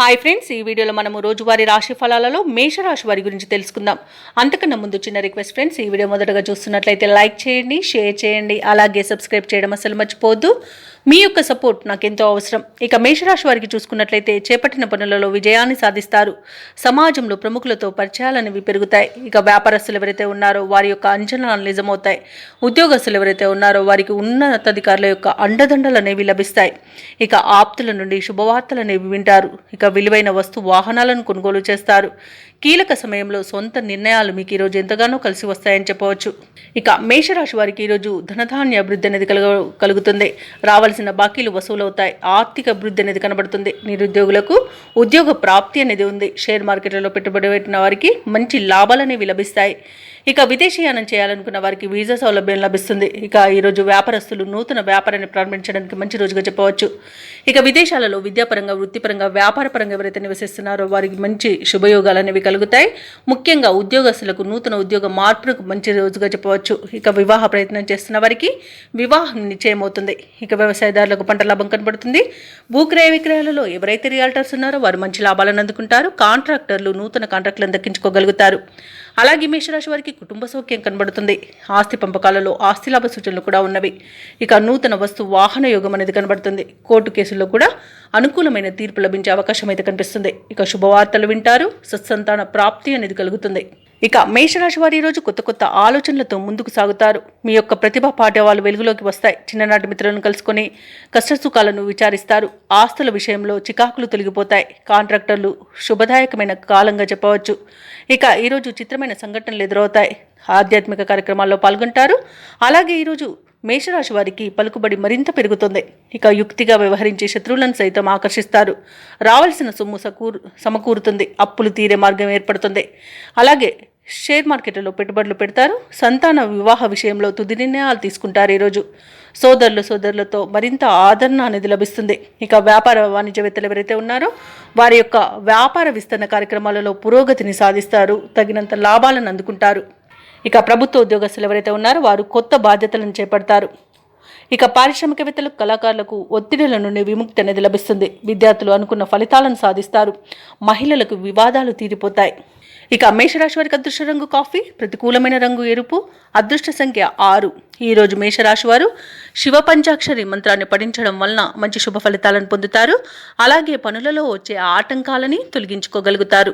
Hi friends, ఈ వీడియోలో మనము రోజువారీ రాశి ఫలాలలో మేషరాశి వారి గురించి తెలుసుకుందాం. అంతకన్నా ముందు చిన్న రిక్వెస్ట్ ఫ్రెండ్స్, ఈ వీడియో మొదటగా చూస్తున్నట్లయితే లైక్ చేయండి, షేర్ చేయండి, అలాగే సబ్స్క్రైబ్ చేయడం అసలు మర్చిపోవద్దు. మీ యొక్క సపోర్ట్ నాకెంతో అవసరం. ఇక మేషరాశి వారికి చూసుకున్నట్లయితే చేపట్టిన పనులలో విజయాన్ని సాధిస్తారు. సమాజంలో ప్రముఖులతో పరిచయాలనేవి పెరుగుతాయి. ఇక వ్యాపారస్తులు ఎవరైతే ఉన్నారో వారి యొక్క అంచనాలు నిజమవుతాయి. ఉద్యోగస్తులు ఎవరైతే ఉన్నారో వారికి ఉన్నతాధికారుల యొక్క అండదండలు అనేవి లభిస్తాయి. ఇక ఆప్తుల నుండి శుభవార్తలు అనేవి వింటారు. ఇక విలువైన వాహనాలను కొనుగోలు చేస్తారు. కీలక సమయంలో సొంత నిర్ణయాలు మీకు ఈరోజు ఎంతగానో కలిసి వస్తాయని చెప్పవచ్చు. ఇక మేషరాశి వారికి ఈరోజు ధనధాన్య అభివృద్ధి అనేది కలుగుతుంది. రావాల్సిన బాకీలు వసూలవుతాయి. ఆర్థిక అభివృద్ధి అనేది కనబడుతుంది. నిరుద్యోగులకు ఉద్యోగ ప్రాప్తి అనేది ఉంది. షేర్ మార్కెట్లలో పెట్టుబడి పెట్టిన వారికి మంచి లాభాలు అనేవి లభిస్తాయి. ఇక విదేశీయానం చేయాలనుకున్న వారికి వీసా సౌలభ్యం లభిస్తుంది. ఇక ఈరోజు వ్యాపారస్తులు నూతన వ్యాపారాన్ని ప్రారంభించడానికి మంచి రోజుగా చెప్పవచ్చు. ఇక విదేశాలలో విద్యాపరంగా, వృత్తిపరంగా, వ్యాపారపరంగా ఎవరైతే నివసిస్తున్నారో వారికి మంచి శుభయోగాలు అనేవి కలుగుతాయి. ముఖ్యంగా ఉద్యోగస్తులకు నూతన ఉద్యోగ మార్పులకు మంచి రోజుగా చెప్పవచ్చు. ఇక వివాహ ప్రయత్నం చేస్తున్న వారికి వివాహం నిశ్చయమవుతుంది. ఇక వ్యవసాయదారులకు పంట లాభం కనబడుతుంది. భూక్రయ విక్రయాలలో ఎవరైతే రియాల్టర్స్ ఉన్నారో వారు మంచి లాభాలను అందుకుంటారు. కాంట్రాక్టర్లు నూతన కాంట్రాక్టులను దక్కించుకోగలుగుతారు. అలాగే మేషరాశి వారికి కుటుంబ సౌఖ్యం కనబడుతుంది. ఆస్తి పంపకాలలో ఆస్తి లాభ సూచనలు కూడా ఉన్నవి. ఇక నూతన వస్తు వాహన యోగం అనేది కనబడుతుంది. కోర్టు కేసుల్లో కూడా అనుకూలమైన తీర్పు లభించే అవకాశం అయితే కనిపిస్తుంది. ఇక శుభవార్తలు వింటారు. సత్సంతాన ప్రాప్తి అనేది కలుగుతుంది. ఇక మేషరాశి వారి ఈరోజు కొత్త కొత్త ఆలోచనలతో ముందుకు సాగుతారు. మీ యొక్క ప్రతిభా పాఠవాలు వెలుగులోకి వస్తాయి. చిన్ననాటి మిత్రులను కలుసుకొని కష్టసుఖాలను విచారిస్తారు. ఆస్తుల విషయంలో చికాకులు తొలగిపోతాయి. కాంట్రాక్టర్లు శుభదాయకమైన కాలంగా చెప్పవచ్చు. ఇక ఈరోజు చిత్రమైన సంఘటనలు ఎదురవుతాయి. ఆధ్యాత్మిక కార్యక్రమాల్లో పాల్గొంటారు. అలాగే ఈరోజు మేషరాశి వారికి పలుకుబడి మరింత పెరుగుతుంది. ఇక యుక్తిగా వ్యవహరించే శత్రువులను సైతం ఆకర్షిస్తారు. రావాల్సిన సొమ్ము సమకూరుతుంది. అప్పులు తీరే మార్గం ఏర్పడుతుంది. అలాగే షేర్ మార్కెట్లో పెట్టుబడులు పెడతారు. సంతాన వివాహ విషయంలో తుది నిర్ణయాలు తీసుకుంటారు. ఈరోజు సోదరులతో మరింత ఆదరణ అనేది లభిస్తుంది. ఇక వ్యాపార వాణిజ్యవేత్తలు ఎవరైతే ఉన్నారో వారి యొక్క వ్యాపార విస్తరణ కార్యక్రమాలలో పురోగతిని సాధిస్తారు. తగినంత లాభాలను అందుకుంటారు. ఇక ప్రభుత్వ ఉద్యోగస్తులు ఎవరైతే ఉన్నారో వారు కొత్త బాధ్యతలను చేపడతారు. ఇక పారిశ్రామికవేత్తలకు, కళాకారులకు ఒత్తిడిల నుండి విముక్తి అనేది లభిస్తుంది. విద్యార్థులు అనుకున్న ఫలితాలను సాధిస్తారు. మహిళలకు వివాదాలు తీరిపోతాయి. ఇక మేషరాశి వారికి అదృష్ట రంగు కాఫీ, ప్రతికూలమైన రంగు ఎరుపు, అదృష్ట సంఖ్య 6. ఈరోజు మేషరాశి వారు శివ పంచాక్షరి మంత్రాన్ని పఠించడం వలన మంచి శుభ ఫలితాలను పొందుతారు. అలాగే పనులలో వచ్చే ఆటంకాలని తొలగించుకోగలుగుతారు.